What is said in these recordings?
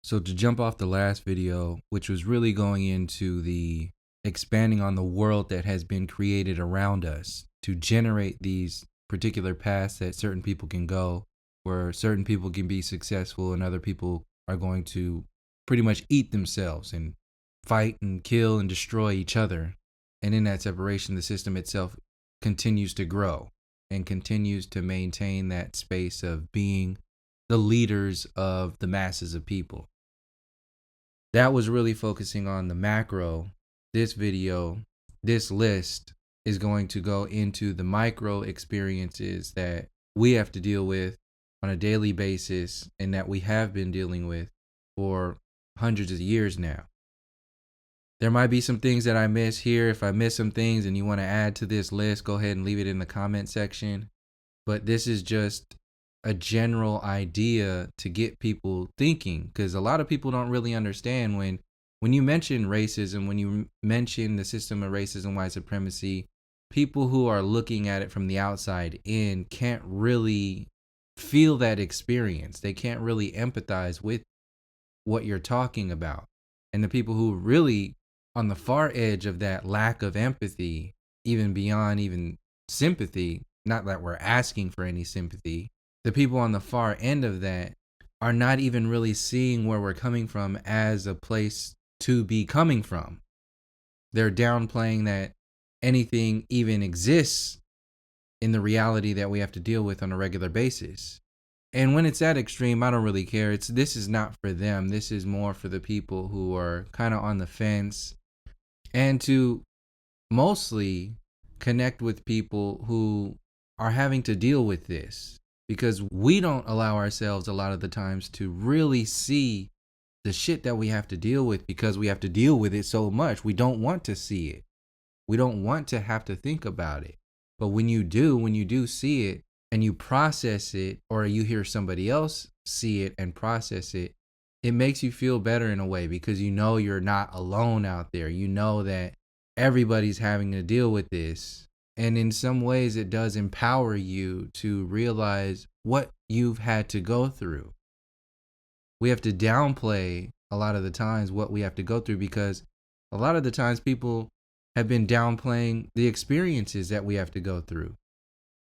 So to jump off the last video, which was really going into the expanding on the world that has been created around us to generate these particular paths that certain people can go, where certain people can be successful and other people are going to pretty much eat themselves and fight and kill and destroy each other. And in that separation, the system itself continues to grow and continues to maintain that space of being the leaders of the masses of people. That was really focusing on the macro. This video, this list is going to go into the micro experiences that we have to deal with on a daily basis and that we have been dealing with for hundreds of years now. There might be some things that I miss here. If I miss some things and you want to add to this list, go ahead and leave it in the comment section. But this is just a general idea to get people thinking, because a lot of people don't really understand when you mention racism, when you mention the system of racism, white supremacy, people who are looking at it from the outside in can't really feel that experience. They can't really empathize with what you're talking about. And the people who really on the far edge of that lack of empathy, even beyond even sympathy, not that we're asking for any sympathy, the people on the far end of that are not even really seeing where we're coming from as a place to be coming from. They're downplaying that anything even exists in the reality that we have to deal with on a regular basis. And when it's that extreme, I don't really care. This is not for them. This is more for the people who are kind of on the fence, and to mostly connect with people who are having to deal with this, because we don't allow ourselves a lot of the times to really see the shit that we have to deal with, because we have to deal with it so much. We don't want to see it. We don't want to have to think about it. But when you do see it and you process it, or you hear somebody else see it and process it, it makes you feel better in a way, because you know you're not alone out there. You know that everybody's having to deal with this. And in some ways, it does empower you to realize what you've had to go through. We have to downplay a lot of the times what we have to go through, because a lot of the times people have been downplaying the experiences that we have to go through.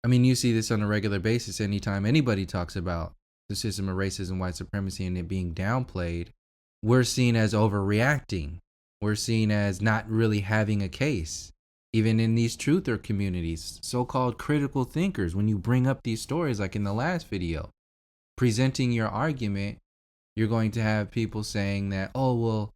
I mean, you see this on a regular basis. Anytime anybody talks about the system of racism, white supremacy, and it being downplayed, we're seen as overreacting. We're seen as not really having a case. Even in these truther communities, so-called critical thinkers, when you bring up these stories, like in the last video, presenting your argument, you're going to have people saying that, oh, well,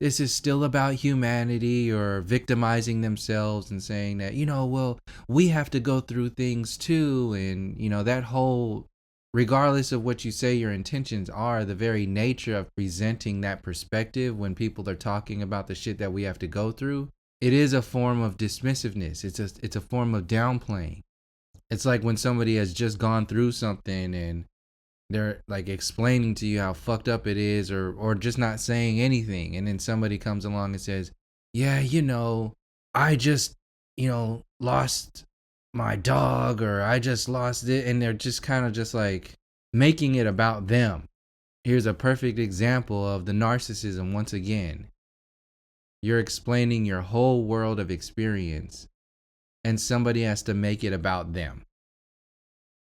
this is still about humanity, or victimizing themselves and saying that, well, we have to go through things too. And, that whole, regardless of what you say your intentions are, the very nature of presenting that perspective when people are talking about the shit that we have to go through, it is a form of dismissiveness. It's a form of downplaying. It's like when somebody has just gone through something and they're like explaining to you how fucked up it is, or just not saying anything. And then somebody comes along and says, yeah, I just, lost my dog, or I just lost it. And they're just kind of just like making it about them. Here's a perfect example of the narcissism once again. You're explaining your whole world of experience, and somebody has to make it about them.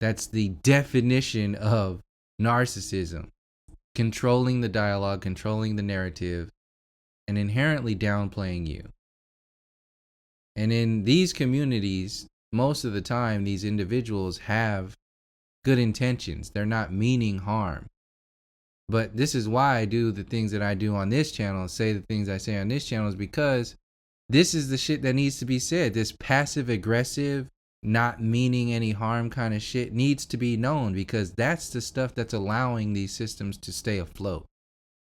That's the definition of narcissism. Controlling the dialogue, controlling the narrative, and inherently downplaying you. And in these communities, most of the time, these individuals have good intentions. They're not meaning harm. But this is why I do the things that I do on this channel, say the things I say on this channel, is because this is the shit that needs to be said. This passive aggressive, not meaning any harm kind of shit needs to be known, because that's the stuff that's allowing these systems to stay afloat.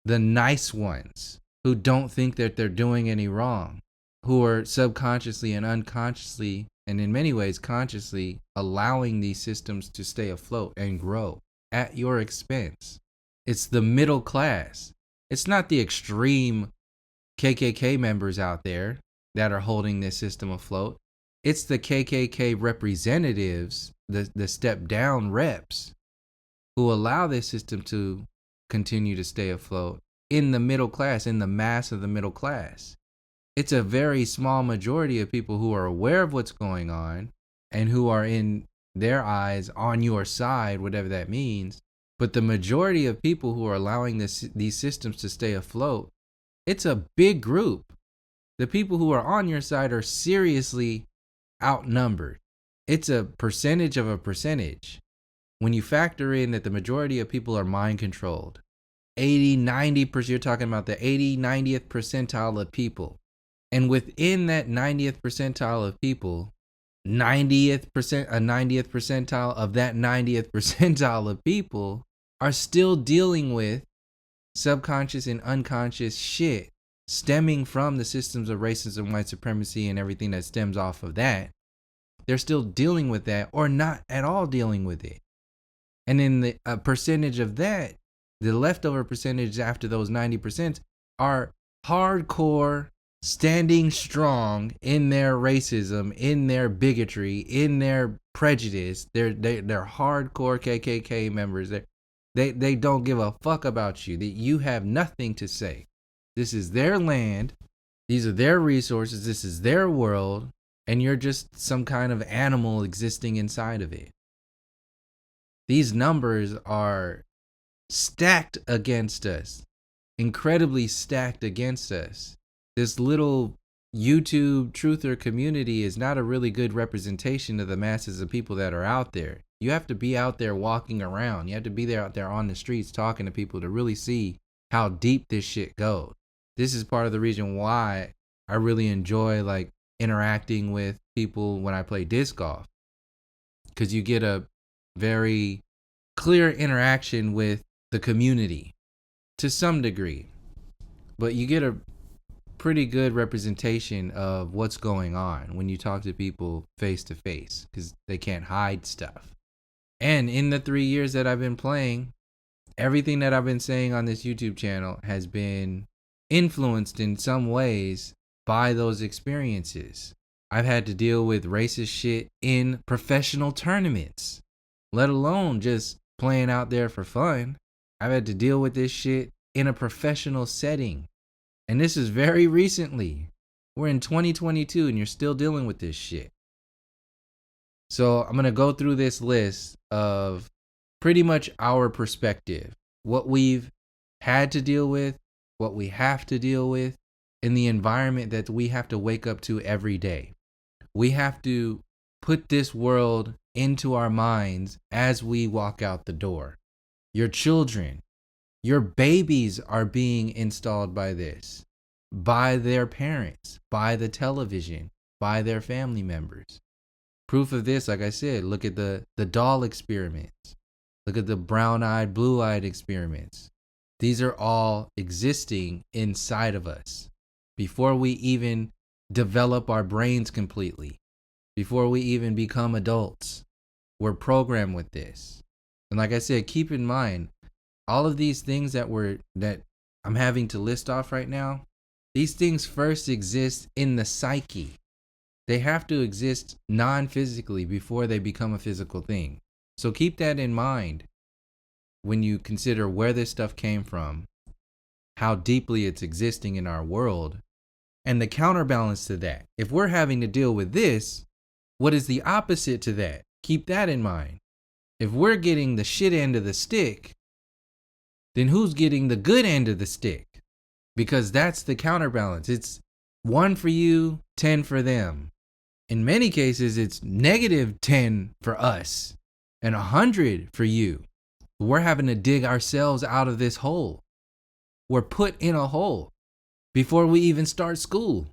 The nice ones who don't think that they're doing any wrong, who are subconsciously and unconsciously, and in many ways consciously, allowing these systems to stay afloat and grow at your expense. It's the middle class. It's not the extreme KKK members out there that are holding this system afloat. It's the KKK representatives, the step down reps, who allow this system to continue to stay afloat in the middle class, in the mass of the middle class. It's a very small majority of people who are aware of what's going on and who are, in their eyes, on your side, whatever that means. But the majority of people who are allowing these systems to stay afloat, it's a big group. The people who are on your side are seriously outnumbered. It's a percentage of a percentage. When you factor in that the majority of people are mind controlled, 80, 90%, you're talking about the 80, 90th percentile of people. And within that 90th percentile of people, a 90th percentile of that 90th percentile of people are still dealing with subconscious and unconscious shit stemming from the systems of racism, white supremacy, and everything that stems off of that. They're still dealing with that, or not at all dealing with it. And in the percentage of that, the leftover percentage after those 90% are hardcore, standing strong in their racism, in their bigotry, in their prejudice. They're hardcore KKK members. They don't give a fuck about you. That you have nothing to say. This is their land. These are their resources. This is their world. And you're just some kind of animal existing inside of it. These numbers are stacked against us. Incredibly stacked against us. This little YouTube truther community is not a really good representation of the masses of people that are out there. You have to be out there walking around. You have to be out there on the streets talking to people to really see how deep this shit goes. This is part of the reason why I really enjoy interacting with people when I play disc golf, because you get a very clear interaction with the community to some degree, but you get a pretty good representation of what's going on when you talk to people face to face, because they can't hide stuff. And in the 3 years that I've been playing, everything that I've been saying on this YouTube channel has been influenced in some ways by those experiences. I've had to deal with racist shit in professional tournaments, let alone just playing out there for fun. I've had to deal with this shit in a professional setting. And this is very recently. We're in 2022 and you're still dealing with this shit. So I'm going to go through this list of pretty much our perspective, what we've had to deal with, what we have to deal with, in the environment that we have to wake up to every day. We have to put this world into our minds as we walk out the door. Your children, your babies are being installed by this, by their parents, by the television, by their family members. Proof of this, like I said, look at the doll experiments. Look at the brown-eyed, blue-eyed experiments. These are all existing inside of us. Before we even develop our brains completely, before we even become adults, we're programmed with this. And like I said, keep in mind, all of these things that I'm having to list off right now, these things first exist in the psyche. They have to exist non-physically before they become a physical thing. So keep that in mind when you consider where this stuff came from, how deeply it's existing in our world, and the counterbalance to that. If we're having to deal with this, what is the opposite to that? Keep that in mind. If we're getting the shit end of the stick, then who's getting the good end of the stick? Because that's the counterbalance. It's 1 for you, 10 for them. In many cases, it's negative 10 for us and 100 for you. We're having to dig ourselves out of this hole. We're put in a hole before we even start school.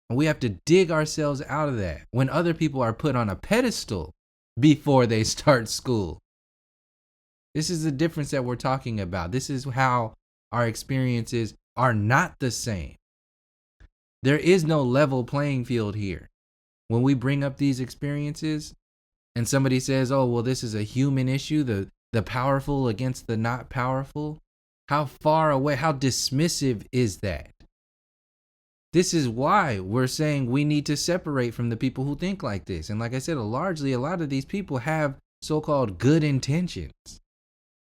And we have to dig ourselves out of that when other people are put on a pedestal before they start school. This is the difference that we're talking about. This is how our experiences are not the same. There is no level playing field here. When we bring up these experiences and somebody says, oh, well, this is a human issue, the powerful against the not powerful, how far away, how dismissive is that? This is why we're saying we need to separate from the people who think like this. And like I said, largely a lot of these people have so-called good intentions.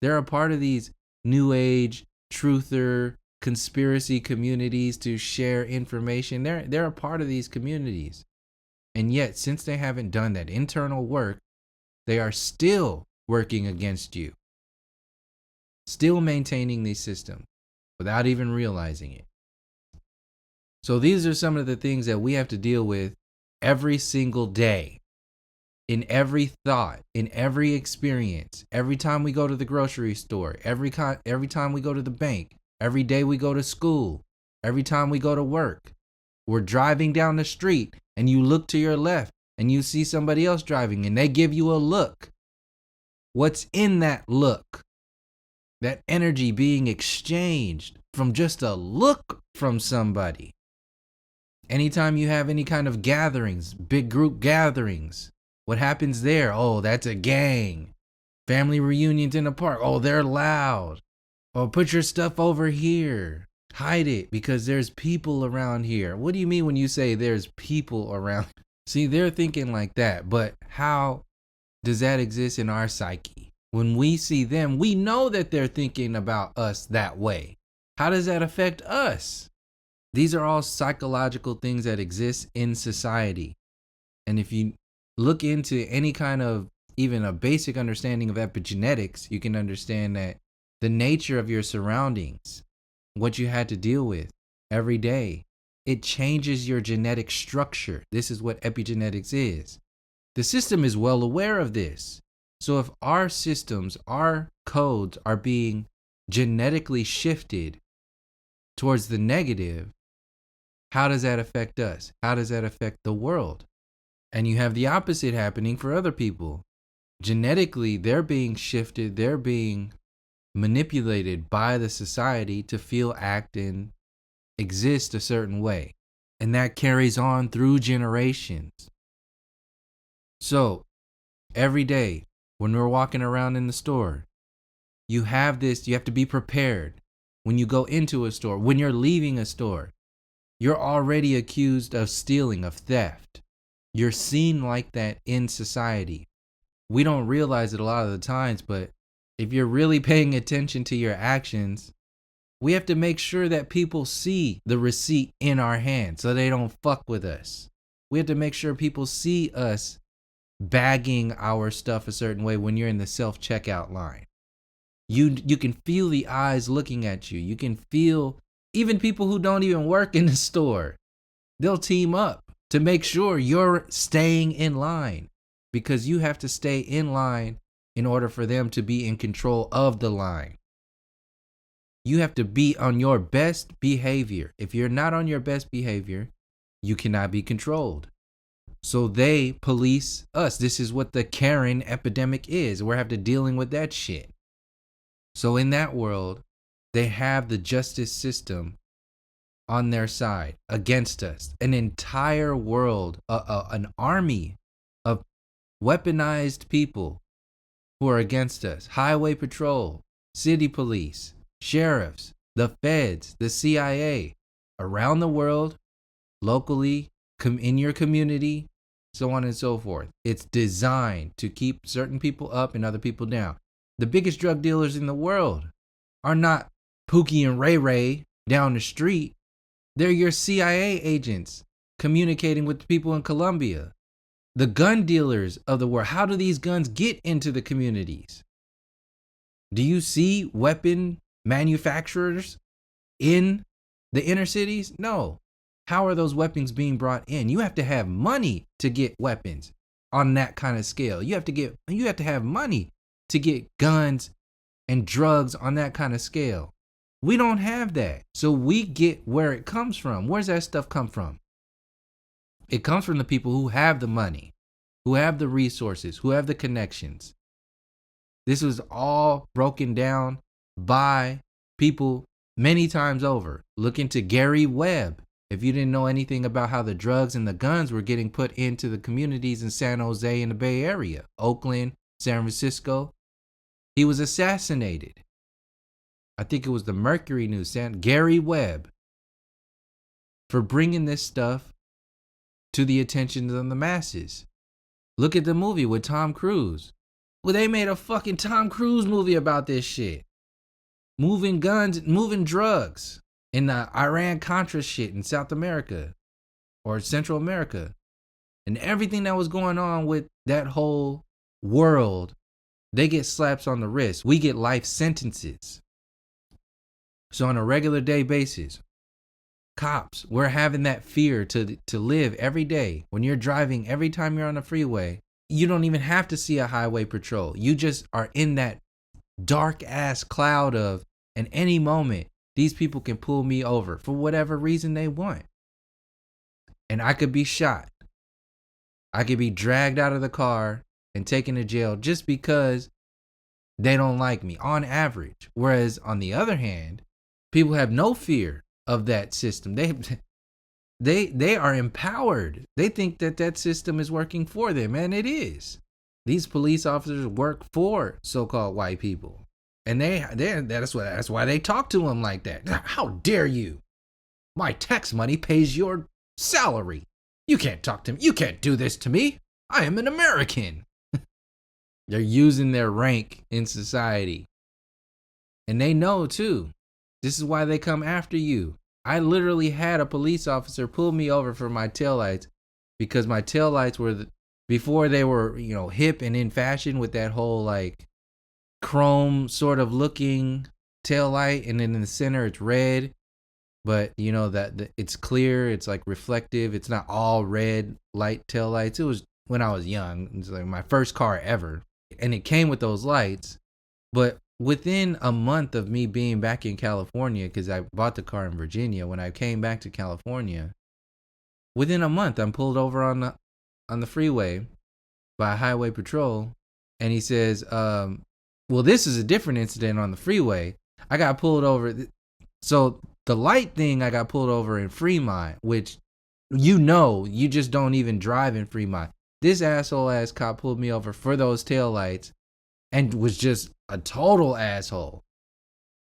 They're a part of these new age truther conspiracy communities to share information. They're a part of these communities. And yet, since they haven't done that internal work, they are still working against you, still maintaining these systems without even realizing it. So these are some of the things that we have to deal with every single day, in every thought, in every experience, every time we go to the grocery store, every time we go to the bank, every day we go to school, every time we go to work. We're driving down the street and you look to your left and you see somebody else driving and they give you a look. What's in that look? That energy being exchanged from just a look from somebody. Anytime you have any kind of gatherings, big group gatherings, what happens there? Oh, that's a gang. Family reunions in a park. Oh, they're loud. Oh, put your stuff over here. Hide it because there's people around here. What do you mean when you say there's people around? See, they're thinking like that, but how does that exist in our psyche? When we see them, we know that they're thinking about us that way. How does that affect us? These are all psychological things that exist in society. And if you look into any kind of even a basic understanding of epigenetics, you can understand that the nature of your surroundings, what you had to deal with every day, it changes your genetic structure. This is what epigenetics is. The system is well aware of this. So if our systems, our codes are being genetically shifted towards the negative, how does that affect us? How does that affect the world? And you have the opposite happening for other people. Genetically, they're being shifted, they're being manipulated by the society to feel, act, and exist a certain way. And that carries on through generations. So, every day when we're walking around in the store, you have to be prepared. When you go into a store, when you're leaving a store, you're already accused of stealing, of theft. You're seen like that in society. We don't realize it a lot of the times, but if you're really paying attention to your actions, we have to make sure that people see the receipt in our hand so they don't fuck with us. We have to make sure people see us bagging our stuff a certain way when you're in the self-checkout line. You can feel the eyes looking at you. You can feel even people who don't even work in the store. They'll team up to make sure you're staying in line, because you have to stay in line in order for them to be in control of the line. You have to be on your best behavior. If you're not on your best behavior, you cannot be controlled. So they police us. This is what the Karen epidemic is. We're having to dealing with that shit. So in that world, they have the justice system on their side against us. An entire world, an army of weaponized people who are against us. Highway patrol, city police, sheriffs, the feds, the CIA, around the world, locally, in your community, so on and so forth. It's designed to keep certain people up and other people down. The biggest drug dealers in the world are not Pookie and Ray Ray down the street. They're your CIA agents communicating with the people in Colombia. The gun dealers of the world. How do these guns get into the communities? Do you see weapon manufacturers in the inner cities? No. How are those weapons being brought in? You have to have money to get weapons on that kind of scale. You have to have money to get guns and drugs on that kind of scale. We don't have that. So we get where it comes from. Where's that stuff come from? It comes from the people who have the money, who have the resources, who have the connections. This was all broken down by people many times over. Look into Gary Webb. If you didn't know anything about how the drugs and the guns were getting put into the communities in San Jose and the Bay Area, Oakland, San Francisco, he was assassinated. I think it was the Mercury News, Gary Webb, for bringing this stuff to the attention of the masses. Look at the movie with Tom Cruise. Well, they made a fucking Tom Cruise movie about this shit. moving guns, moving drugs in the Iran-Contra shit in South America or Central America. And everything that was going on with that whole world, they get slaps on the wrist. We get life sentences. So on a regular day basis, cops, we're having that fear to live every day. When you're driving, every time you're on the freeway, you don't even have to see a highway patrol. You just are in that dark ass cloud of, and any moment, these people can pull me over for whatever reason they want. And I could be shot. I could be dragged out of the car and taken to jail just because they don't like me on average. Whereas on the other hand, people have no fear of that system. They are empowered. They think that system is working for them, and it is. These police officers work for so-called white people, and that's why they talk to them like that. How dare you? My tax money pays your salary. You can't talk to me. You can't do this to me. I am an American. They're using their rank in society, and they know too. This is why they come after you. I literally had a police officer pull me over for my taillights because my taillights were before they were, hip and in fashion with that whole like chrome sort of looking taillight, and then in the center it's red, but that it's clear, it's like reflective, it's not all red light taillights. It was when I was young. It's like my first car ever, and it came with those lights. But within a month of me being back in California, because I bought the car in Virginia, when I came back to California, within a month I'm pulled over on the freeway by a highway patrol, and he says, well, this is a different incident on the freeway. I got pulled over. So the light thing, I got pulled over in Fremont, which you just don't even drive in Fremont. This asshole ass cop pulled me over for those taillights and was just a total asshole.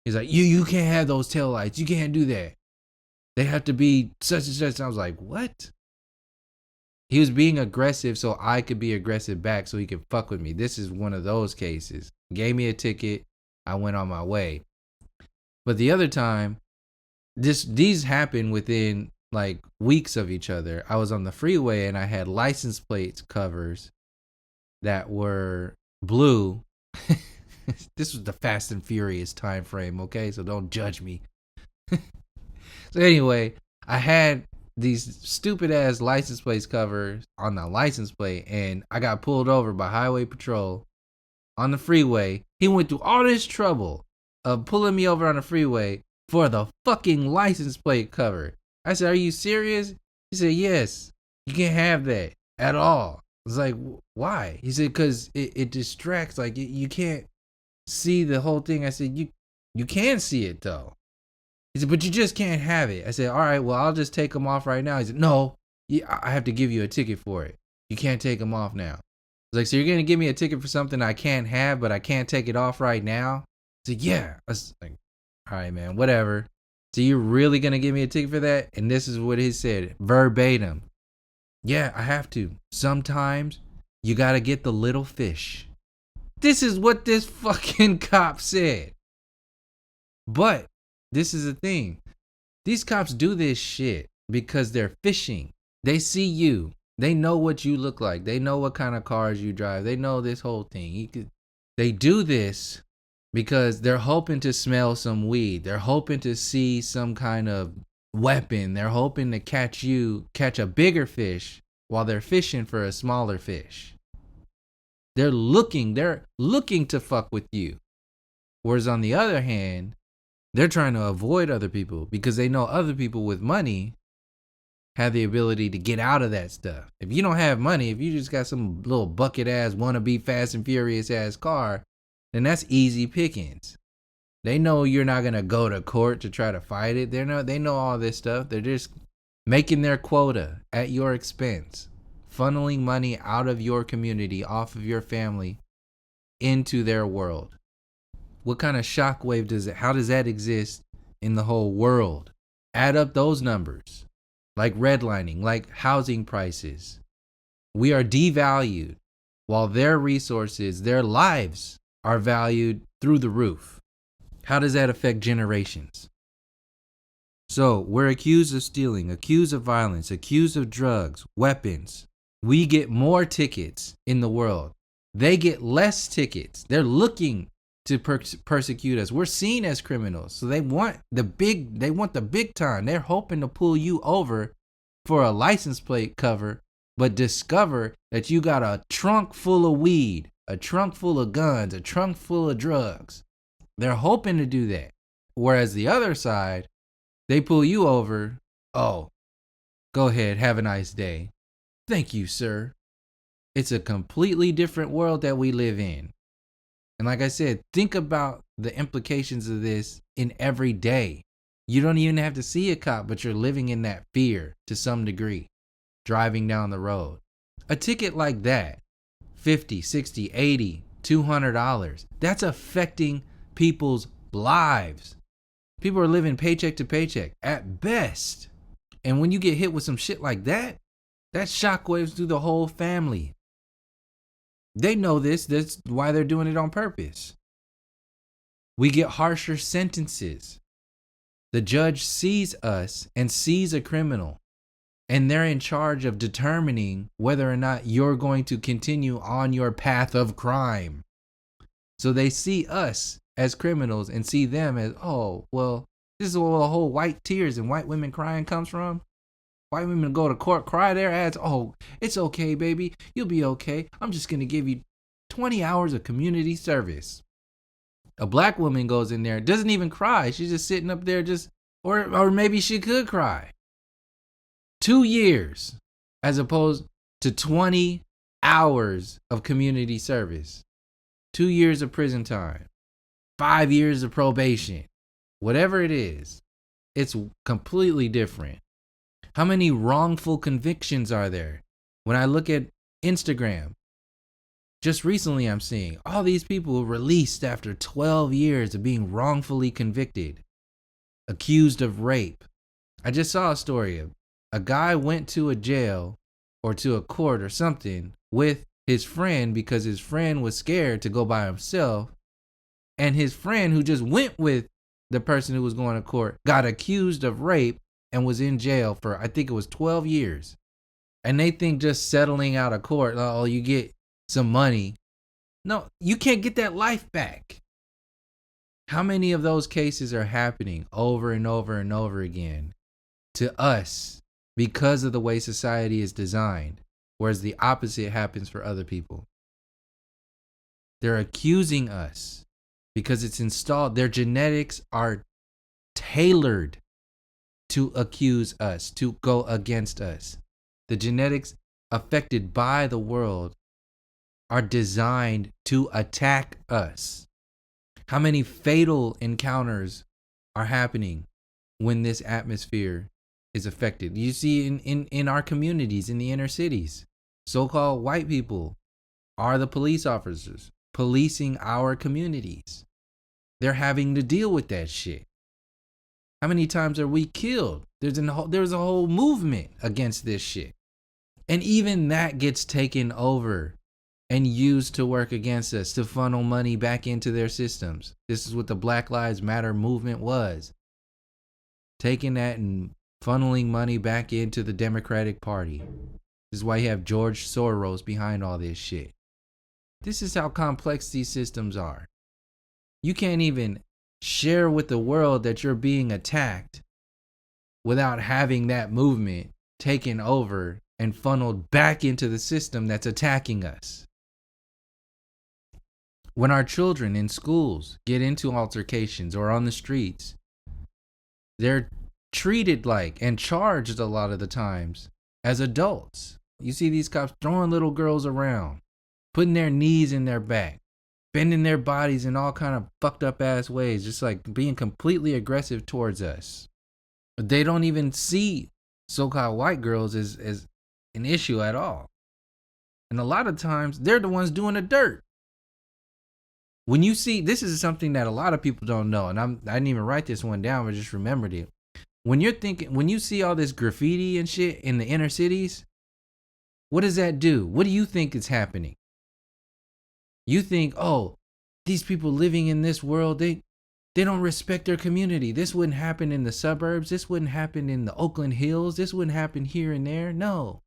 He's like, you can't have those taillights. You can't do that. They have to be such and such. And I was like, what? He was being aggressive so I could be aggressive back so he could fuck with me. This is one of those cases. Gave me a ticket. I went on my way. But the other time, these happened within like weeks of each other. I was on the freeway and I had license plates covers that were blue. This was the Fast and Furious time frame, okay? So don't judge me. So anyway, I had these stupid ass license plates covers on the license plate, and I got pulled over by highway patrol on the freeway. He went through all this trouble of pulling me over on the freeway for the fucking license plate cover. I said, are you serious? He said, yes, you can't have that at all. I was like, why? He said, because it distracts. Like, you can't see the whole thing. I said, you can see it, though. He said, but you just can't have it. I said, all right, well, I'll just take them off right now. He said, no, I have to give you a ticket for it. You can't take them off now. I was like, so you're going to give me a ticket for something I can't have, but I can't take it off right now? I said, yeah. I was like, all right, man, whatever. So you're really going to give me a ticket for that? And this is what he said, verbatim. Yeah, I have to. Sometimes you got to get the little fish. This is what this fucking cop said. But this is the thing. These cops do this shit because they're fishing. They see you. They know what you look like. They know what kind of cars you drive. They know this whole thing. They do this because they're hoping to smell some weed. They're hoping to see some kind of weapon. They're hoping to catch a bigger fish while they're fishing for a smaller fish. They're looking to fuck with you. Whereas on the other hand, they're trying to avoid other people because they know other people with money have the ability to get out of that stuff. If you don't have money, if you just got some little bucket ass wannabe Fast and Furious ass car, then that's easy pickings. They know you're not going to go to court to try to fight it. They know all this stuff. They're just making their quota at your expense, funneling money out of your community, off of your family, into their world. What kind of shockwave how does that exist in the whole world? Add up those numbers, like redlining, like housing prices. We are devalued while their resources, their lives are valued through the roof. How does that affect generations? So we're accused of stealing, accused of violence, accused of drugs, weapons. We get more tickets in the world. They get less tickets. They're looking to persecute us. We're seen as criminals. So they want the big time. They're hoping to pull you over for a license plate cover, but discover that you got a trunk full of weed, a trunk full of guns, a trunk full of drugs. They're hoping to do that. Whereas the other side, they pull you over. Oh, go ahead. Have a nice day. Thank you, sir. It's a completely different world that we live in. And like I said, think about the implications of this in every day. You don't even have to see a cop, but you're living in that fear to some degree, driving down the road. A ticket like that, $50, $60, $80, $200, that's affecting people's lives. People are living paycheck to paycheck at best. And when you get hit with some shit like that, that shockwaves through the whole family. They know this. That's why they're doing it on purpose. We get harsher sentences. The judge sees us and sees a criminal, and they're in charge of determining whether or not you're going to continue on your path of crime. So they see us as criminals and see them as, oh, well, this is where the whole white tears and white women crying comes from. White women go to court, cry their ass. Oh, it's okay, baby. You'll be okay. I'm just going to give you 20 hours of community service. A black woman goes in there, doesn't even cry. She's just sitting up there or maybe she could cry. 2 years as opposed to 20 hours of community service. 2 years of prison time. 5 years of probation. Whatever it is, it's completely different. How many wrongful convictions are there? When I look at Instagram, just recently I'm seeing all these people released after 12 years of being wrongfully convicted, accused of rape. I just saw a story of a guy went to a jail or to a court or something with his friend because his friend was scared to go by himself. And his friend who just went with the person who was going to court got accused of rape and was in jail for, I think it was 12 years. And they think just settling out of court, oh, you get some money. No, you can't get that life back. How many of those cases are happening over and over and over again to us because of the way society is designed, whereas the opposite happens for other people? They're accusing us because it's installed. Their genetics are tailored to accuse us, to go against us. The genetics affected by the world are designed to attack us. How many fatal encounters are happening when this atmosphere is affected? You see in our communities, in the inner cities, so-called white people are the police officers policing our communities. They're having to deal with that shit. How many times are we killed? There's a whole movement against this shit. And even that gets taken over and used to work against us, to funnel money back into their systems. This is what the Black Lives Matter movement was. Taking that and funneling money back into the Democratic Party. This is why you have George Soros behind all this shit. This is how complex these systems are. You can't even share with the world that you're being attacked without having that movement taken over and funneled back into the system that's attacking us. When our children in schools get into altercations or on the streets, they're treated like and charged a lot of the times as adults. You see these cops throwing little girls around, putting their knees in their back, bending their bodies in all kind of fucked up ass ways, just like being completely aggressive towards us. But they don't even see so-called white girls as an issue at all. And a lot of times they're the ones doing the dirt. When you see, this is something that a lot of people don't know, and I didn't even write this one down, but just remembered it. When you see all this graffiti and shit in the inner cities, what does that do? What do you think is happening? You think, oh, these people living in this world, They don't respect their community. This wouldn't happen in the suburbs. This wouldn't happen in the Oakland Hills. This wouldn't happen here and there. No,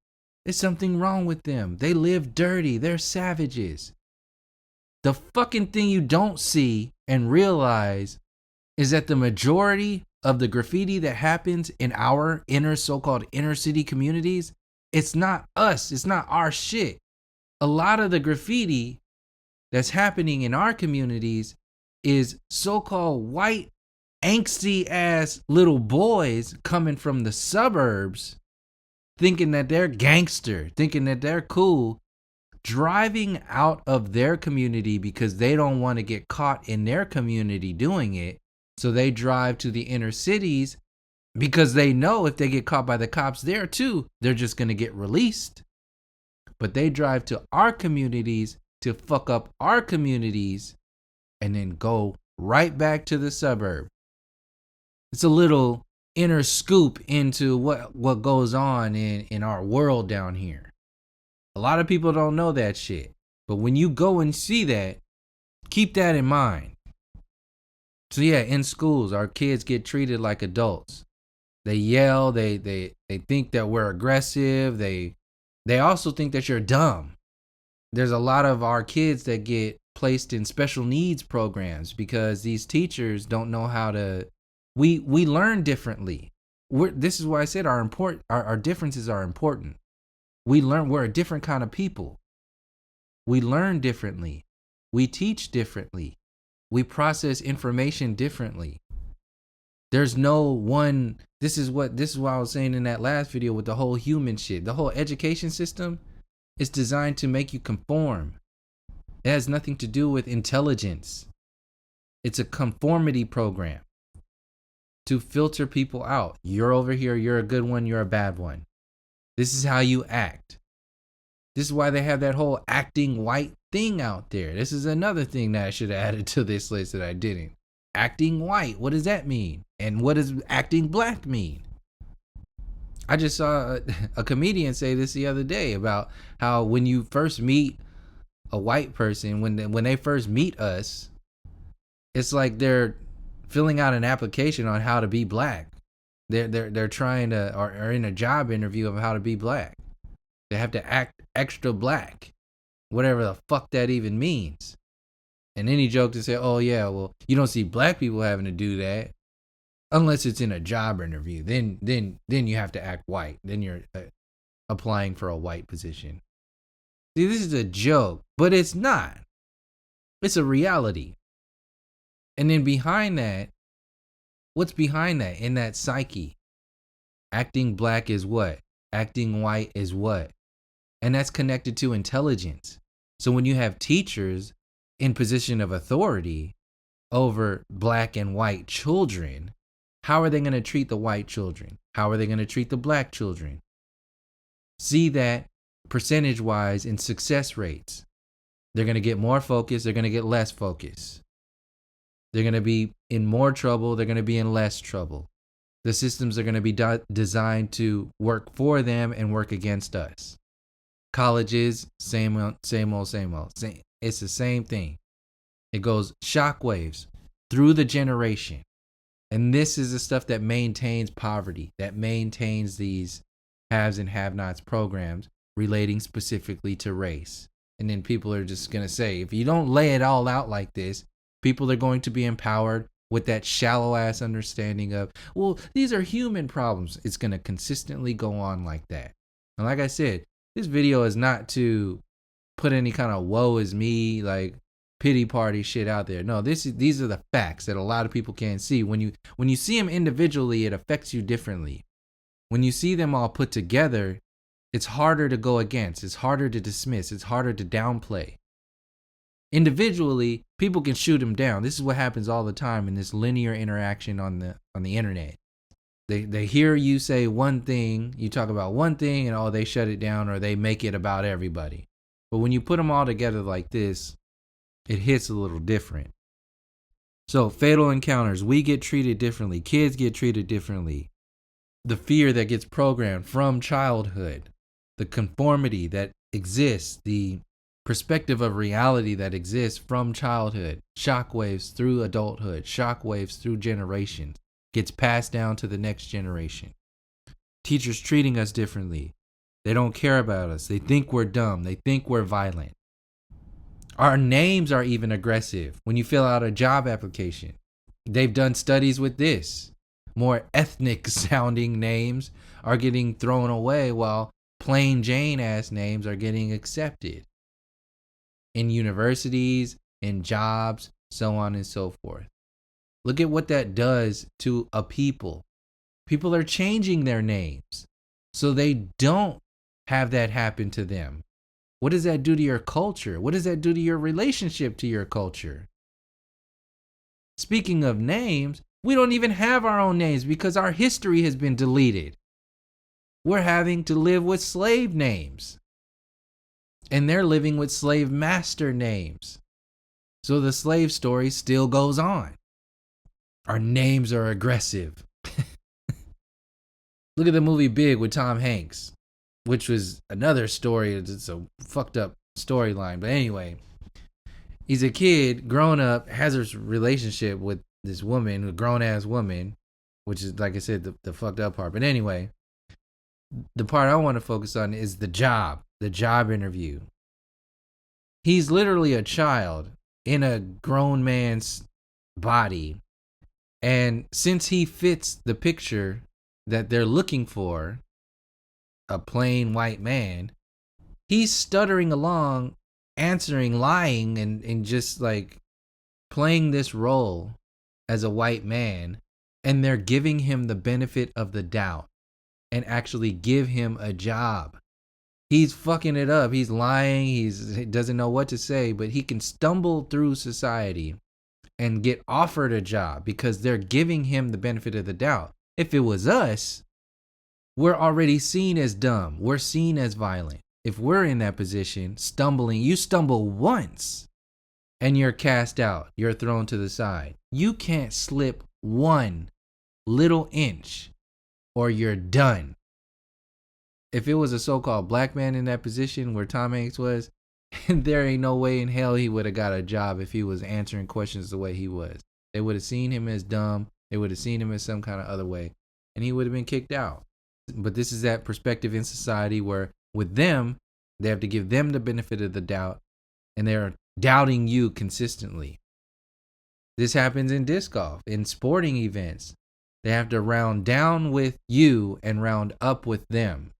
there's something wrong with them. They live dirty. They're savages. The fucking thing you don't see and realize is that the majority of the graffiti that happens in our so-called inner city communities, it's not us. It's not our shit. A lot of the graffiti that's happening in our communities is so-called white, angsty ass little boys coming from the suburbs, thinking that they're gangster, thinking that they're cool, driving out of their community because they don't want to get caught in their community doing it. So they drive to the inner cities because they know if they get caught by the cops there too, they're just going to get released. But they drive to our communities to fuck up our communities and then go right back to the suburb. It's a little inner scoop into what goes on in our world down here. A lot of people don't know that shit. But when you go and see that, keep that in mind. So yeah, in schools, our kids get treated like adults. They yell, they think that we're aggressive. They also think that you're dumb. There's a lot of our kids that get placed in special needs programs because these teachers don't know how to. We learn differently. This is why I said our differences are important. We're a different kind of people. We learn differently. We teach differently. We process information differently. There's no one. This is what I was saying in that last video with the whole human shit. The whole education system is designed to make you conform. It has nothing to do with intelligence. It's a conformity program to filter people out. You're over here, you're a good one, you're a bad one. This is how you act. This is why they have that whole acting white thing out there. This is another thing that I should have added to this list that I didn't. Acting white, what does that mean? And what does acting black mean? I just saw a comedian say this the other day about how when you first meet a white person, when they first meet us, it's like they're filling out an application on how to be black. They're trying to or in a job interview of how to be black. They have to act extra black, whatever the fuck that even means. And then he joked and said, "Oh yeah, well you don't see black people having to do that unless it's in a job interview. Then you have to act white. Then you're applying for a white position." See, this is a joke, but it's not. It's a reality. And then behind that, what's behind that in that psyche? Acting black is what? Acting white is what? And that's connected to intelligence. So when you have teachers in position of authority over black and white children, how are they going to treat the white children? How are they going to treat the black children? See that percentage-wise in success rates. They're going to get more focus. They're going to get less focus. They're going to be in more trouble. They're going to be in less trouble. The systems are going to be designed to work for them and work against us. Colleges, same old. It's the same thing. It goes shockwaves through the generation. And this is the stuff that maintains poverty, that maintains these haves and have-nots programs relating specifically to race. And then people are just going to say, if you don't lay it all out like this, people are going to be empowered with that shallow-ass understanding of, well, these are human problems. It's going to consistently go on like that. And like I said, this video is not to put any kind of woe is me, like pity party shit out there. No, these are the facts that a lot of people can't see. When you see them individually, it affects you differently. When you see them all put together, it's harder to go against. It's harder to dismiss. It's harder to downplay. Individually, people can shoot them down. This is what happens all the time in this linear interaction on the internet. They hear you say one thing, you talk about one thing, and they shut it down or they make it about everybody. But when you put them all together like this, it hits a little different. So fatal encounters, we get treated differently. Kids get treated differently. The fear that gets programmed from childhood, the conformity that exists, the perspective of reality that exists from childhood, shockwaves through adulthood, shockwaves through generations, gets passed down to the next generation. Teachers treating us differently. They don't care about us. They think we're dumb. They think we're violent. Our names are even aggressive when you fill out a job application. They've done studies with this. More ethnic sounding names are getting thrown away while plain Jane ass names are getting accepted in universities, in jobs, so on and so forth. Look at what that does to a people. People are changing their names so they don't have that happen to them. What does that do to your culture? What does that do to your relationship to your culture? Speaking of names, we don't even have our own names because our history has been deleted. We're having to live with slave names. And they're living with slave master names. So the slave story still goes on. Our names are aggressive. Look at the movie Big with Tom Hanks, which was another story. It's a fucked up storyline. But anyway, he's a kid, grown up, has a relationship with this woman, a grown-ass woman, which is, like I said, the fucked up part. But anyway, the part I want to focus on is the job interview. He's literally a child in a grown man's body. And since he fits the picture that they're looking for, a plain white man, he's stuttering along, answering, lying, and just like playing this role as a white man. And they're giving him the benefit of the doubt and actually give him a job. He's fucking it up. He's lying. He doesn't know what to say, but he can stumble through society and get offered a job because they're giving him the benefit of the doubt. If it was us, we're already seen as dumb. We're seen as violent. If we're in that position, stumbling, you stumble once and you're cast out. You're thrown to the side. You can't slip one little inch or you're done. If it was a so-called black man in that position where Tom Hanks was, there ain't no way in hell he would have got a job if he was answering questions the way he was. They would have seen him as dumb. They would have seen him as some kind of other way, and he would have been kicked out. But this is that perspective in society where with them, they have to give them the benefit of the doubt, and they're doubting you consistently. This happens in disc golf, in sporting events. They have to round down with you and round up with them.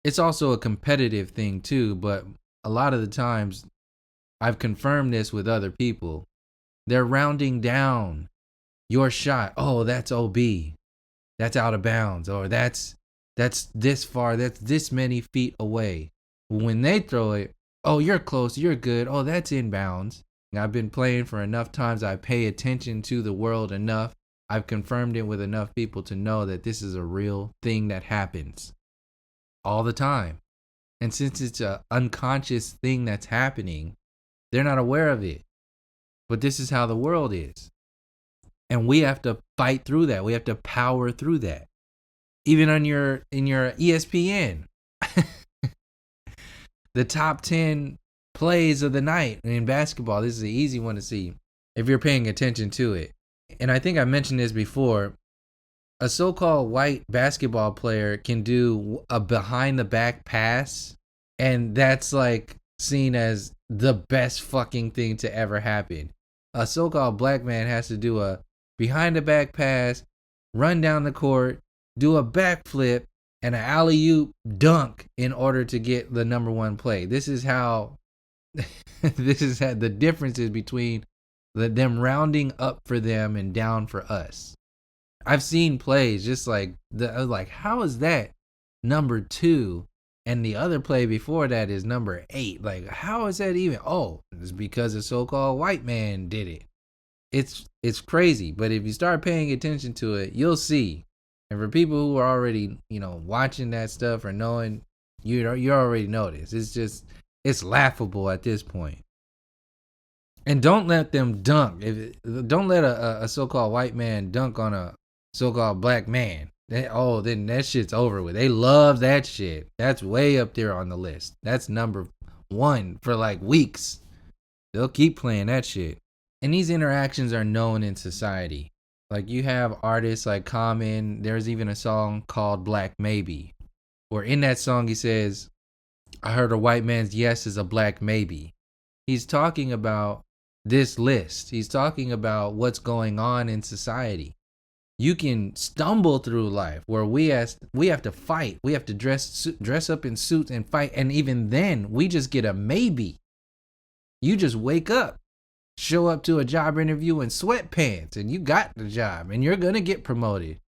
It's also a competitive thing too, but a lot of the times I've confirmed this with other people. They're rounding down your shot. Oh, that's OB. That's out of bounds. Or that's this far. That's this many feet away. When they throw it, oh, you're close. You're good. Oh, that's inbounds. And I've been playing for enough times. I pay attention to the world enough. I've confirmed it with enough people to know that this is a real thing that happens all the time. And since it's an unconscious thing that's happening, they're not aware of it. But this is how the world is. And we have to fight through that. We have to power through that. Even on in your ESPN, the top 10 plays of the night in basketball. This is an easy one to see if you're paying attention to it. And I think I mentioned this before. A so-called white basketball player can do a behind-the-back pass, and that's like seen as the best fucking thing to ever happen. A so-called black man has to do a behind-the-back pass, run down the court, do a backflip, and an alley-oop dunk in order to get the number one play. This is how the differences between them rounding up for them and down for us. I've seen plays just like I was like, how is that number 2 and the other play before that is number 8? Like, how is that even? Oh, it's because a so-called white man did it. It's crazy, but if you start paying attention to it, you'll see. And for people who are already, watching that stuff or knowing, you already know this. It's laughable at this point. And don't let them dunk. Don't let a so-called white man dunk on a so-called black man. Then that shit's over with. They love that shit. That's way up there on the list. That's number 1 for like weeks. They'll keep playing that shit. And these interactions are known in society. Like you have artists like Common. There's even a song called Black Maybe, where in that song he says, I heard a white man's yes is a black maybe. He's talking about this list. He's talking about what's going on in society. You can stumble through life where we have to fight. We have to dress up in suits and fight. And even then, we just get a maybe. You just wake up, show up to a job interview in sweatpants, and you got the job, and you're going to get promoted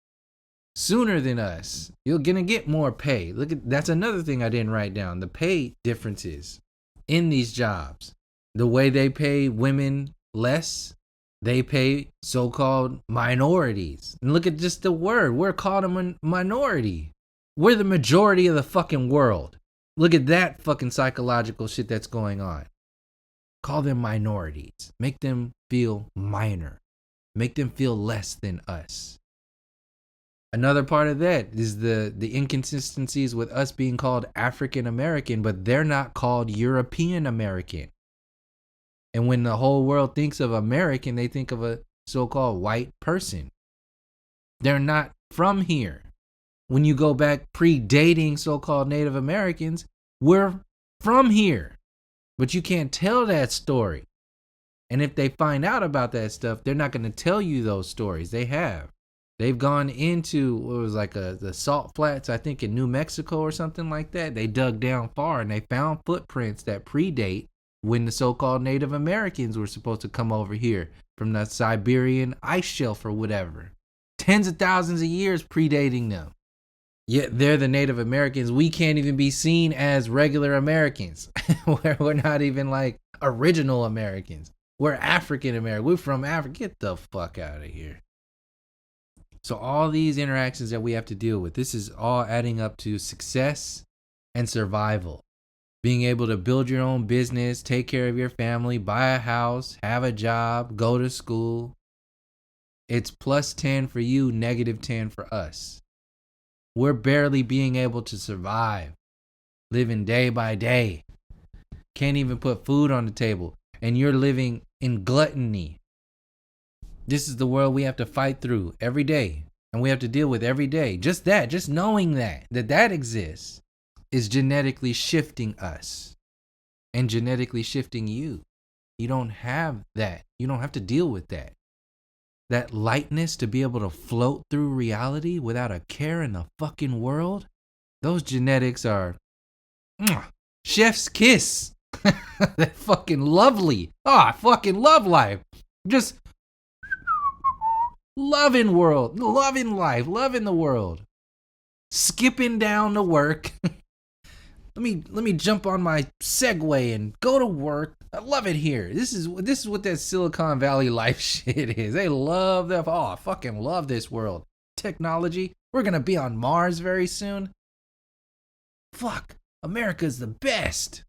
sooner than us. You're going to get more pay. That's another thing I didn't write down. The pay differences in these jobs. The way they pay women less, they pay so-called minorities. And look at just the word. We're called a minority. We're the majority of the fucking world. Look at that fucking psychological shit that's going on. Call them minorities. Make them feel minor. Make them feel less than us. Another part of that is the inconsistencies with us being called African American, but they're not called European American. And when the whole world thinks of American, they think of a so-called white person. They're not from here. When you go back predating so-called Native Americans, we're from here. But you can't tell that story. And if they find out about that stuff, they're not going to tell you those stories. They have. They've gone into what was like the salt flats, I think in New Mexico or something like that. They dug down far and they found footprints that predate when the so-called Native Americans were supposed to come over here from the Siberian ice shelf or whatever. Tens of thousands of years predating them. Yet they're the Native Americans. We can't even be seen as regular Americans. We're not even like original Americans. We're African American. We're from Africa. Get the fuck out of here. So all these interactions that we have to deal with, this is all adding up to success and survival. Being able to build your own business, take care of your family, buy a house, have a job, go to school. It's plus 10 for you, negative 10 for us. We're barely being able to survive, living day by day. Can't even put food on the table, and you're living in gluttony. This is the world we have to fight through every day, and we have to deal with every day. Just knowing that exists is genetically shifting us and genetically shifting you. You don't have that. You don't have to deal with that. That lightness to be able to float through reality without a care in the fucking world. Those genetics are chef's kiss. They're fucking lovely. I fucking love life. Just loving world, loving life, loving the world. Skipping down to work. Let me jump on my Segway and go to work. I love it here. This is what that Silicon Valley life shit is. They love that. Oh, I fucking love this world. Technology. We're gonna be on Mars very soon. Fuck. America's the best.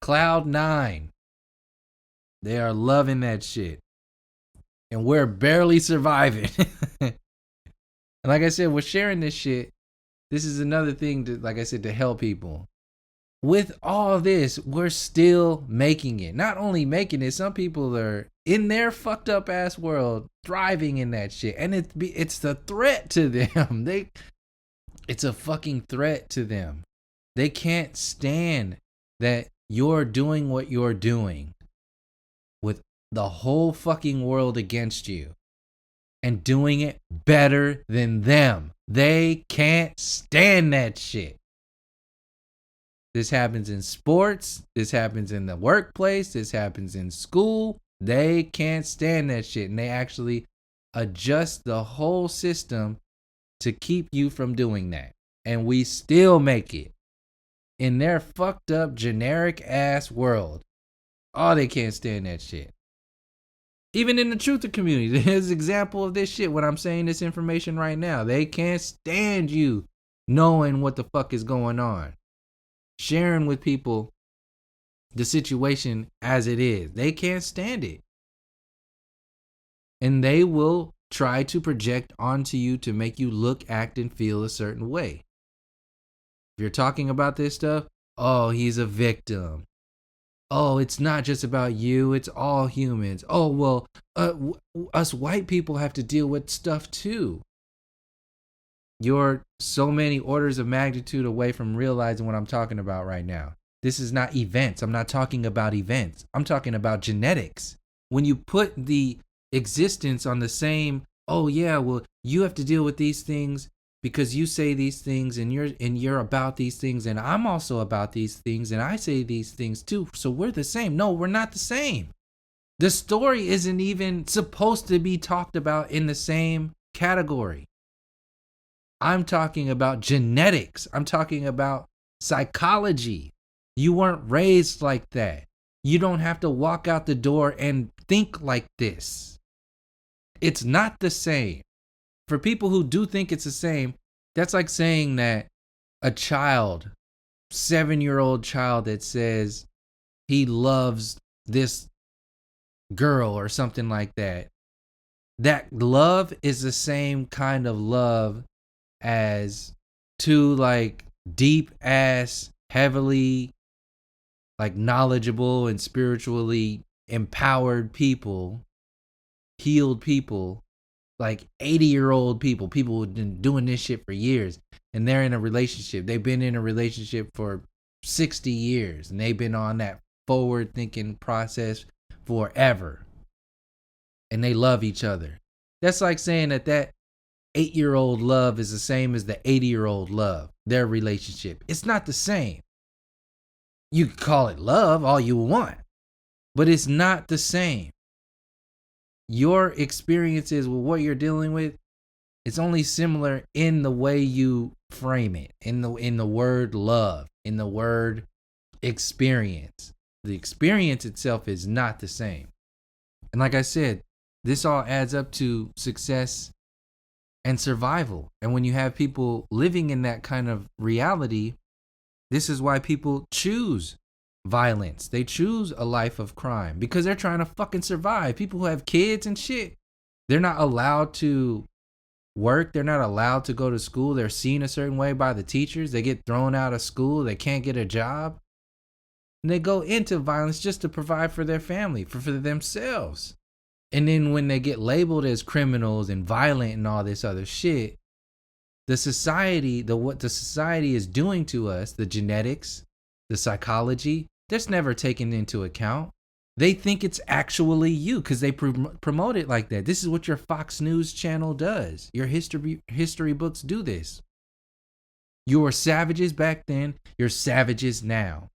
Cloud 9. They are loving that shit. And we're barely surviving. And like I said, we're sharing this shit. This is another thing to, like I said, to help people. With all this, we're still making it. Not only making it, some people are in their fucked up ass world thriving in that shit. And it's the threat to them. It's a fucking threat to them. They can't stand that you're doing what you're doing with the whole fucking world against you and doing it better than them. They can't stand that shit. This happens in sports. This happens in the workplace. This happens in school. They can't stand that shit. And they actually adjust the whole system to keep you from doing that. And we still make it. In their fucked up, generic ass world. Oh, they can't stand that shit. Even in the truther community, there's an example of this shit when I'm saying this information right now. They can't stand you knowing what the fuck is going on. Sharing with people the situation as it is. They can't stand it. And they will try to project onto you to make you look, act, and feel a certain way. If you're talking about this stuff, oh, he's a victim. Oh, it's not just about you, it's all humans. Oh, well, us white people have to deal with stuff too. You're so many orders of magnitude away from realizing what I'm talking about right now. This is not events. I'm not talking about events. I'm talking about genetics. When you put the existence on the same, oh yeah, well, you have to deal with these things because you say these things and you're about these things and I'm also about these things and I say these things too. So we're the same. No, we're not the same. The story isn't even supposed to be talked about in the same category. I'm talking about genetics. I'm talking about psychology. You weren't raised like that. You don't have to walk out the door and think like this. It's not the same. For people who do think it's the same, that's like saying that a child, 7-year-old child that says he loves this girl or something like that. That love is the same kind of love as two like deep ass, heavily like knowledgeable and spiritually empowered people, healed people, like 80-year-old people who've been doing this shit for years, and they're in a relationship. They've been in a relationship for 60 years and they've been on that forward thinking process forever. And they love each other. That's like saying that 8-year-old love is the same as the 80-year-old love, their relationship. It's not the same. You can call it love all you want, but it's not the same. Your experiences with what you're dealing with, it's only similar in the way you frame it, in the word love, in the word experience. The experience itself is not the same. And like I said, this all adds up to success and survival. And when you have people living in that kind of reality, this is why people choose violence. They choose a life of crime because they're trying to fucking survive. People who have kids and shit, they're not allowed to work. They're not allowed to go to school. They're seen a certain way by the teachers. They get thrown out of school. They can't get a job. And they go into violence just to provide for their family, for themselves. And then when they get labeled as criminals and violent and all this other shit, what the society is doing to us, the genetics, the psychology, that's never taken into account. They think it's actually you because they promote it like that. This is what your Fox News channel does. Your history books do this. You were savages back then. You're savages now.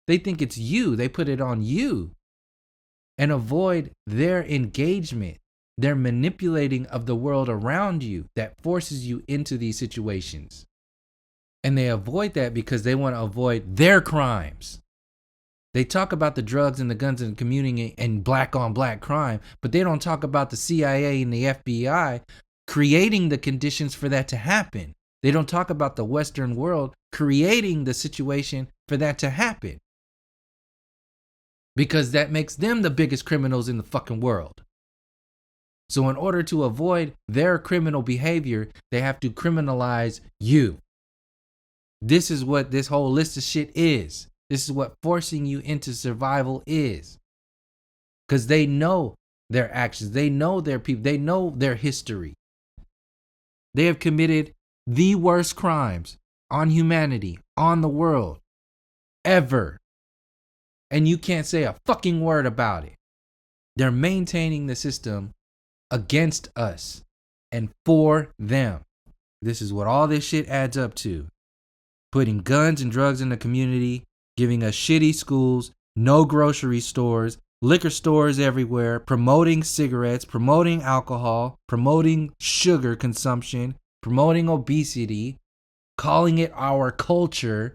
They think it's you. They put it on you and avoid their engagement, their manipulating of the world around you that forces you into these situations. And they avoid that because they want to avoid their crimes. They talk about the drugs and the guns and the community and black on black crime, but they don't talk about the CIA and the FBI creating the conditions for that to happen. They don't talk about the Western world creating the situation for that to happen. Because that makes them the biggest criminals in the fucking world. So in order to avoid their criminal behavior, they have to criminalize you. This is what this whole list of shit is. This is what forcing you into survival is. Because they know their actions. They know their people. They know their history. They have committed the worst crimes on humanity, on the world, ever. And you can't say a fucking word about it. They're maintaining the system against us and for them. This is what all this shit adds up to. Putting guns and drugs in the community, giving us shitty schools, no grocery stores, liquor stores everywhere, promoting cigarettes, promoting alcohol, promoting sugar consumption, promoting obesity, calling it our culture,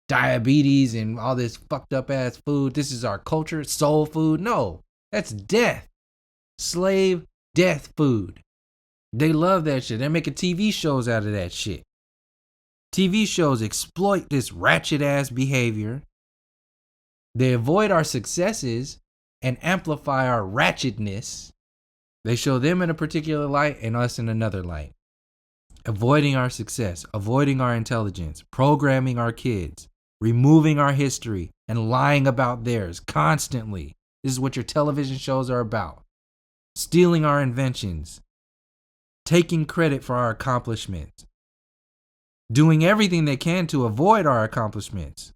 diabetes and all this fucked up ass food. This is our culture, soul food. No, that's death. Slave death food. They love that shit. They're making TV shows out of that shit. TV shows exploit this ratchet ass behavior. They avoid our successes and amplify our ratchetness. They show them in a particular light and us in another light. Avoiding our success, avoiding our intelligence, programming our kids, removing our history, and lying about theirs constantly. This is what your television shows are about. Stealing our inventions, taking credit for our accomplishments, doing everything they can to avoid our accomplishments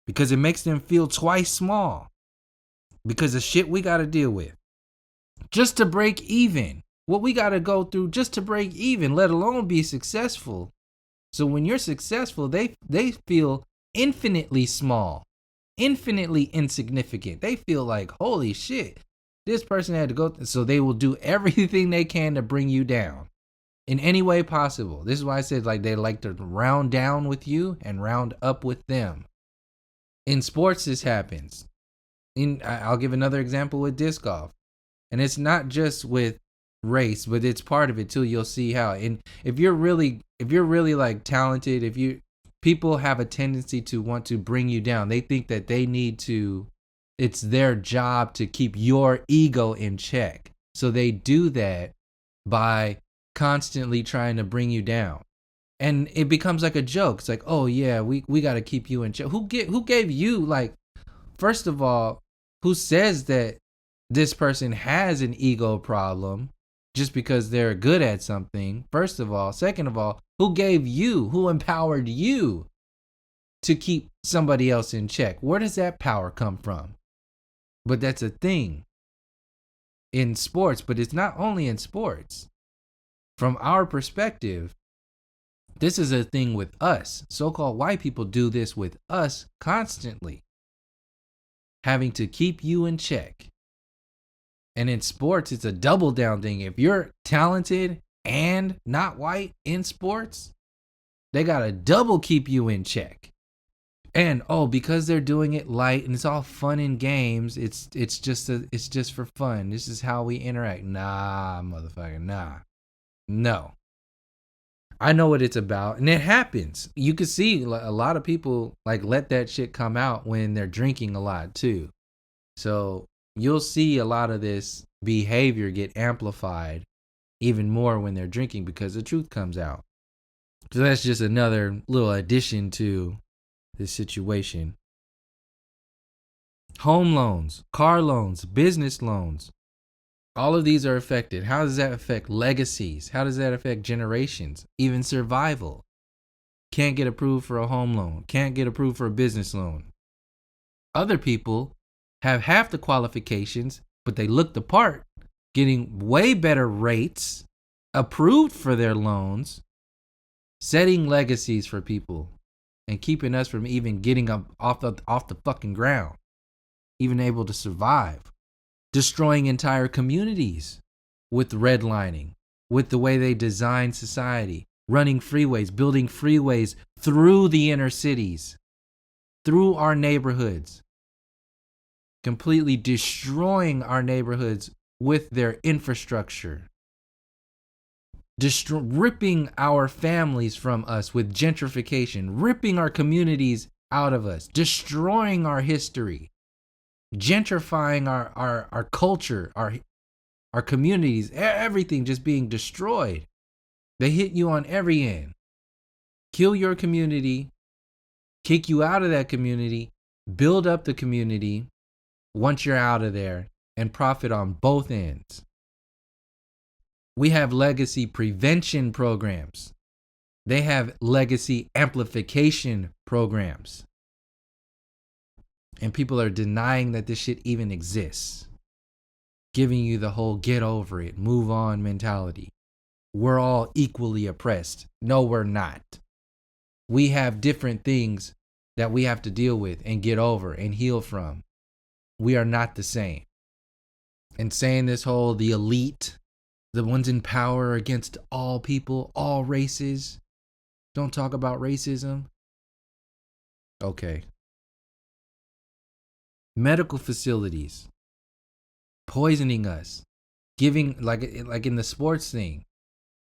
because it makes them feel twice small because of shit we got to deal with just to break even. What we got to go through just to break even, let alone be successful. So when you're successful, they feel infinitely small, infinitely insignificant. They feel like, holy shit, this person had to go. So they will do everything they can to bring you down in any way possible. This is why I said like they like to round down with you and round up with them. In sports, this happens. I'll give another example with disc golf. And it's not just with race, but it's part of it too. You'll see how. And if you're really like talented, people have a tendency to want to bring you down. They think that it's their job to keep your ego in check. So they do that by constantly trying to bring you down. And it becomes like a joke. It's like, oh yeah, we got to keep you in check. Who gave you, like, first of all, who says that this person has an ego problem just because they're good at something? First of all. Second of all, who empowered you to keep somebody else in check? Where does that power come from? But that's a thing in sports, but it's not only in sports. From our perspective, this is a thing with us. So-called white people do this with us constantly, having to keep you in check. And in sports, it's a double down thing. If you're talented and not white in sports, they got to double keep you in check. And because they're doing it light and it's all fun and games, it's just for fun. This is how we interact. Nah, motherfucker, nah. No. I know what it's about, and it happens. You can see a lot of people like let that shit come out when they're drinking a lot too. So you'll see a lot of this behavior get amplified even more when they're drinking because the truth comes out. So that's just another little addition to this situation. Home loans, car loans, business loans. All of these are affected. How does that affect legacies? How does that affect generations? Even survival. Can't get approved for a home loan. Can't get approved for a business loan. Other people have half the qualifications, but they look the part, getting way better rates, approved for their loans, setting legacies for people, and keeping us from even getting up off the fucking ground, even able to survive. Destroying entire communities with redlining, with the way they design society, running freeways, building freeways through the inner cities, through our neighborhoods, completely destroying our neighborhoods with their infrastructure, ripping our families from us with gentrification, ripping our communities out of us, destroying our history, gentrifying our culture, our communities, everything just being destroyed. They hit you on every end. Kill your community, kick you out of that community, build up the community once you're out of there, and profit on both ends. We have legacy prevention programs. They have legacy amplification programs. And people are denying that this shit even exists. Giving you the whole get over it, move on mentality. We're all equally oppressed. No, we're not. We have different things that we have to deal with and get over and heal from. We are not the same. And saying this whole, the elite, the ones in power against all people, all races, don't talk about racism. Okay. Medical facilities poisoning us, giving like in the sports thing.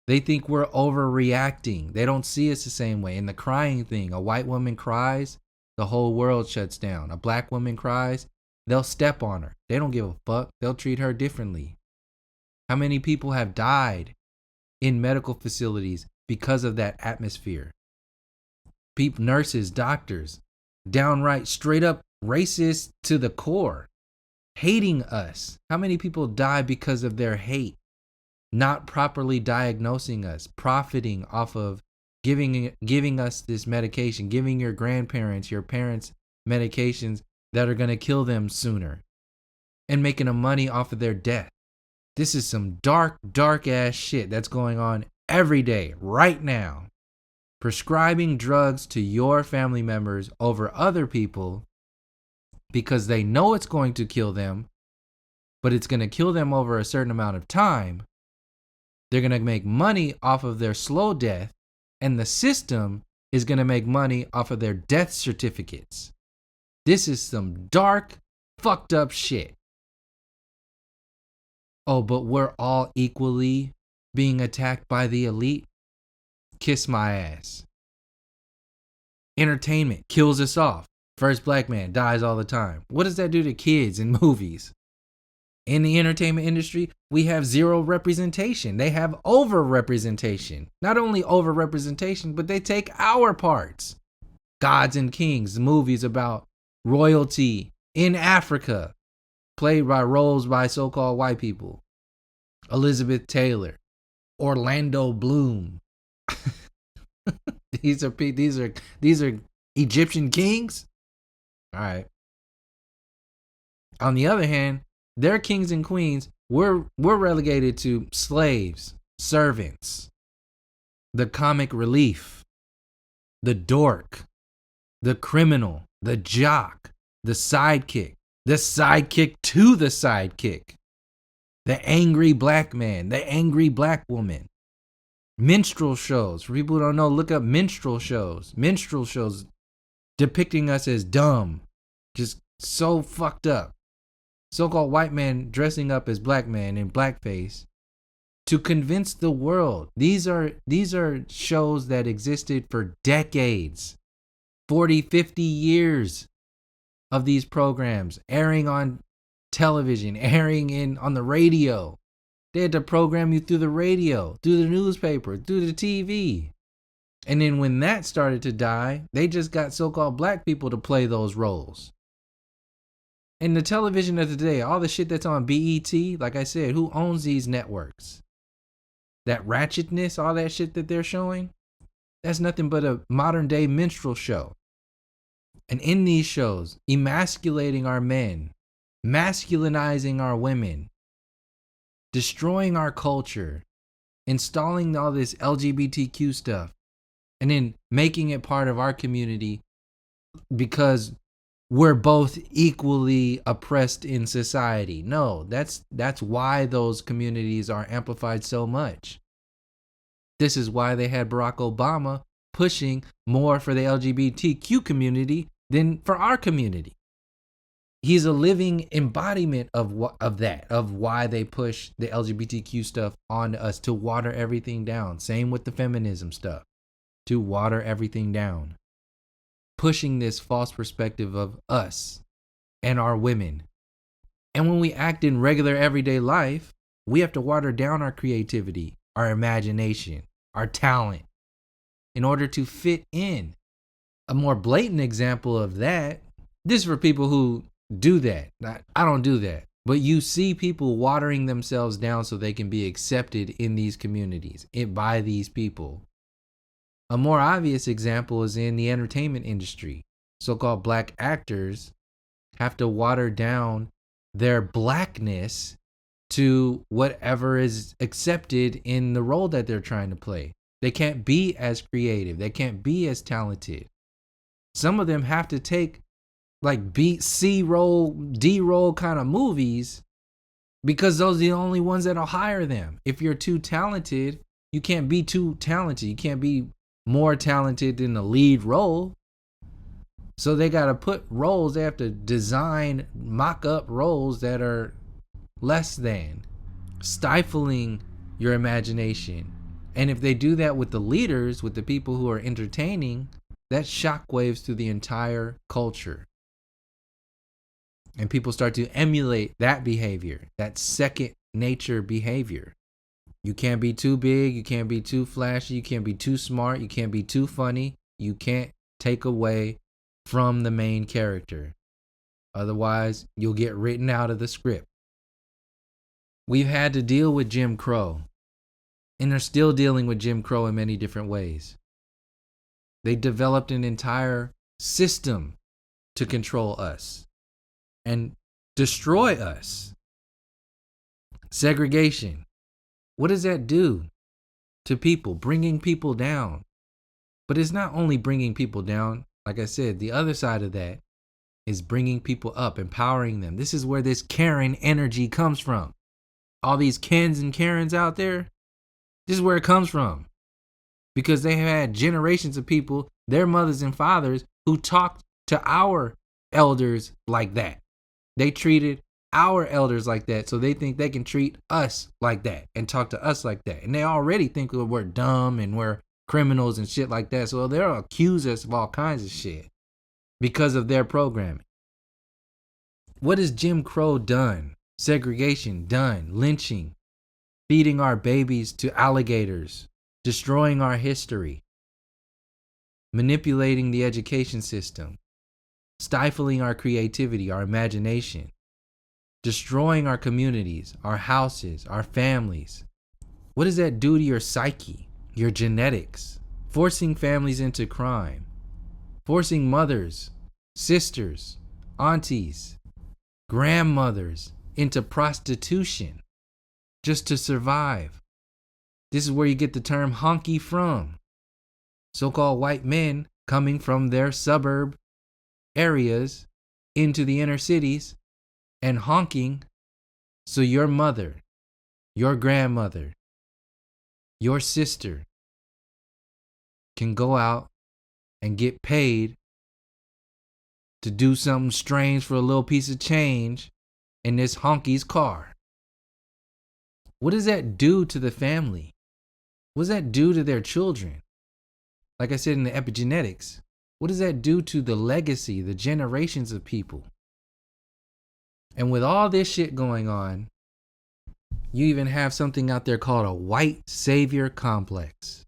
They think we're overreacting. They don't see us the same way. In the crying thing, a white woman cries, the whole world shuts down. A black woman cries, they'll step on her. They don't give a fuck. They'll treat her differently. How many people have died in medical facilities because of that atmosphere? People, nurses, doctors, downright straight up racist to the core, hating us. How many people die because of their hate? Not properly diagnosing us, profiting off of giving us this medication, giving your grandparents, your parents medications that are going to kill them sooner, and making them money off of their death. This is some dark ass shit that's going on every day, right now. Prescribing drugs to your family members over other people because they know it's going to kill them, but it's going to kill them over a certain amount of time. They're going to make money off of their slow death, and the system is going to make money off of their death certificates. This is some dark, fucked up shit. Oh, but we're all equally being attacked by the elite? Kiss my ass. Entertainment kills us off. First black man dies all the time. What does that do to kids in movies? In the entertainment industry, we have zero representation. They have over-representation. Not only over-representation, but they take our parts. Gods and Kings, movies about royalty in Africa, played by roles by so-called white people. Elizabeth Taylor, Orlando Bloom. These are Egyptian kings? All right. On the other hand, their kings and queens, we're relegated to slaves, servants, the comic relief, the dork, the criminal, the jock, the sidekick to the sidekick, the angry black man, the angry black woman. Minstrel shows. For people who don't know, look up minstrel shows. Minstrel shows depicting us as dumb, just so fucked up. So-called white man dressing up as black man in blackface to convince the world. These are shows that existed for decades, 40, 50 years of these programs airing on television, airing on the radio. They had to program you through the radio, through the newspaper, through the TV. And then when that started to die, they just got so-called black people to play those roles. And the television of today, all the shit that's on BET, like I said, who owns these networks? That ratchetness, all that shit that they're showing, that's nothing but a modern day minstrel show. And in these shows, emasculating our men, masculinizing our women, destroying our culture, installing all this LGBTQ stuff, and then making it part of our community because we're both equally oppressed in society. No, that's why those communities are amplified so much. This is why they had Barack Obama pushing more for the LGBTQ community than for our community. He's a living embodiment of why they push the LGBTQ stuff on us, to water everything down. Same with the feminism stuff, to water everything down. Pushing this false perspective of us and our women. And when we act in regular everyday life, we have to water down our creativity, our imagination, our talent in order to fit in. A more blatant example of that, this is for people who do that. I don't do that. But you see people watering themselves down so they can be accepted in these communities by these people. A more obvious example is in the entertainment industry. So-called black actors have to water down their blackness to whatever is accepted in the role that they're trying to play. They can't be as creative. They can't be as talented. Some of them have to take like C roll, D roll kind of movies because those are the only ones that'll hire them. If you're too talented, you can't be too talented. You can't be more talented than the lead role. So they got to put roles, they have to design mock up roles that are less than, stifling your imagination. And if they do that with the leaders, with the people who are entertaining, that shockwaves through the entire culture. And people start to emulate that behavior, that second nature behavior. You can't be too big, you can't be too flashy, you can't be too smart, you can't be too funny. You can't take away from the main character. Otherwise, you'll get written out of the script. We've had to deal with Jim Crow, and are still dealing with Jim Crow in many different ways. They developed an entire system to control us and destroy us. Segregation. What does that do to people? Bringing people down. But it's not only bringing people down. Like I said, the other side of that is bringing people up, empowering them. This is where this Karen energy comes from. All these Kens and Karens out there, this is where it comes from. Because they have had generations of people, their mothers and fathers, who talked to our elders like that. They treated our elders like that, so they think they can treat us like that and talk to us like that. And they already think we're dumb and we're criminals and shit like that, so they'll accuse us of all kinds of shit because of their programming. What has Jim Crow done? Segregation done, lynching, feeding our babies to alligators, destroying our history, manipulating the education system, stifling our creativity, our imagination, destroying our communities, our houses, our families. What does that do to your psyche, your genetics? Forcing families into crime, forcing mothers, sisters, aunties, grandmothers into prostitution just to survive. This is where you get the term honky from. So-called white men coming from their suburb areas into the inner cities and honking so your mother, your grandmother, your sister can go out and get paid to do something strange for a little piece of change in this honky's car. What does that do to the family? What does that do to their children? Like I said in the epigenetics, what does that do to the legacy, the generations of people? And with all this shit going on, you even have something out there called a white savior complex.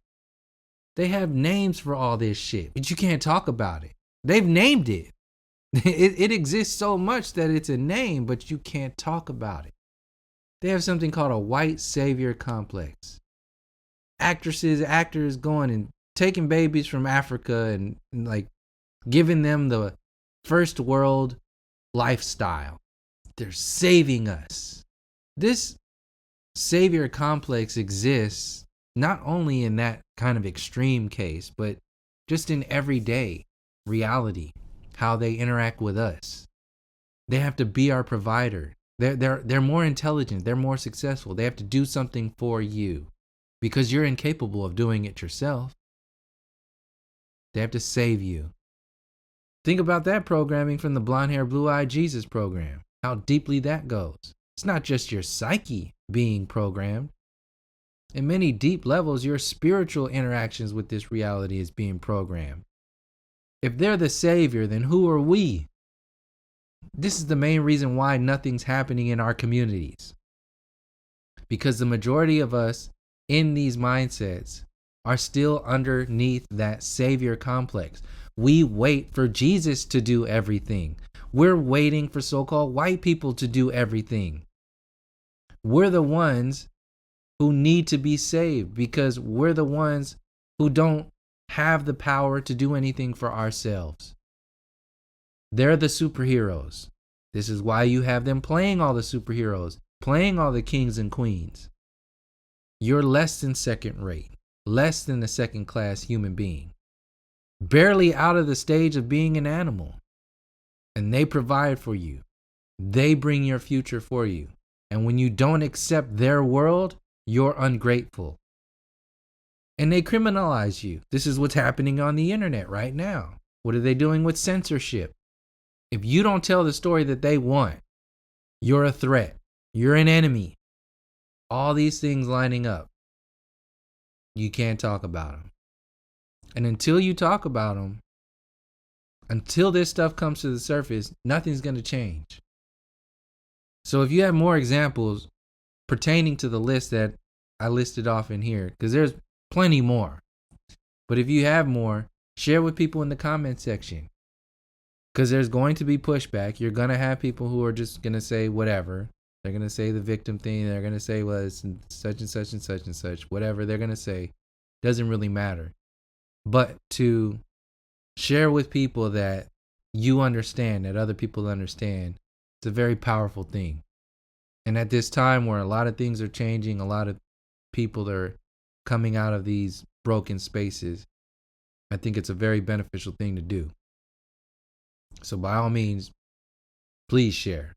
They have names for all this shit, but you can't talk about it. They've named it. It exists so much that it's a name, but you can't talk about it. They have something called a white savior complex. Actors going and taking babies from Africa and like giving them the first world lifestyle. They're saving us. This savior complex exists not only in that kind of extreme case, but just in everyday reality, how they interact with us. They have to be our provider. They're more intelligent. They're more successful. They have to do something for you because you're incapable of doing it yourself. They have to save you. Think about that programming from the blonde hair, blue eyed Jesus program. How deeply that goes. It's not just your psyche being programmed. In many deep levels, your spiritual interactions with this reality is being programmed. If they're the savior, then who are we? This is the main reason why nothing's happening in our communities. Because the majority of us in these mindsets are still underneath that savior complex. We wait for Jesus to do everything. We're waiting for so-called white people to do everything. We're the ones who need to be saved because we're the ones who don't have the power to do anything for ourselves. They're the superheroes. This is why you have them playing all the superheroes, playing all the kings and queens. You're less than second rate, less than a second class human being, barely out of the stage of being an animal. And they provide for you. They bring your future for you. And when you don't accept their world, you're ungrateful. And they criminalize you. This is what's happening on the internet right now. What are they doing with censorship? If you don't tell the story that they want, you're a threat. You're an enemy. All these things lining up. You can't talk about them. And until you talk about them, until this stuff comes to the surface, nothing's going to change. So if you have more examples pertaining to the list that I listed off in here, because there's plenty more. But if you have more, share with people in the comment section. Because there's going to be pushback. You're going to have people who are just going to say whatever. They're going to say the victim thing. They're going to say, well, it's such and such and such and such. Whatever they're going to say doesn't really matter. But to share with people that you understand, that other people understand, it's a very powerful thing. And at this time where a lot of things are changing, a lot of people are coming out of these broken spaces, I think it's a very beneficial thing to do. So by all means, please share.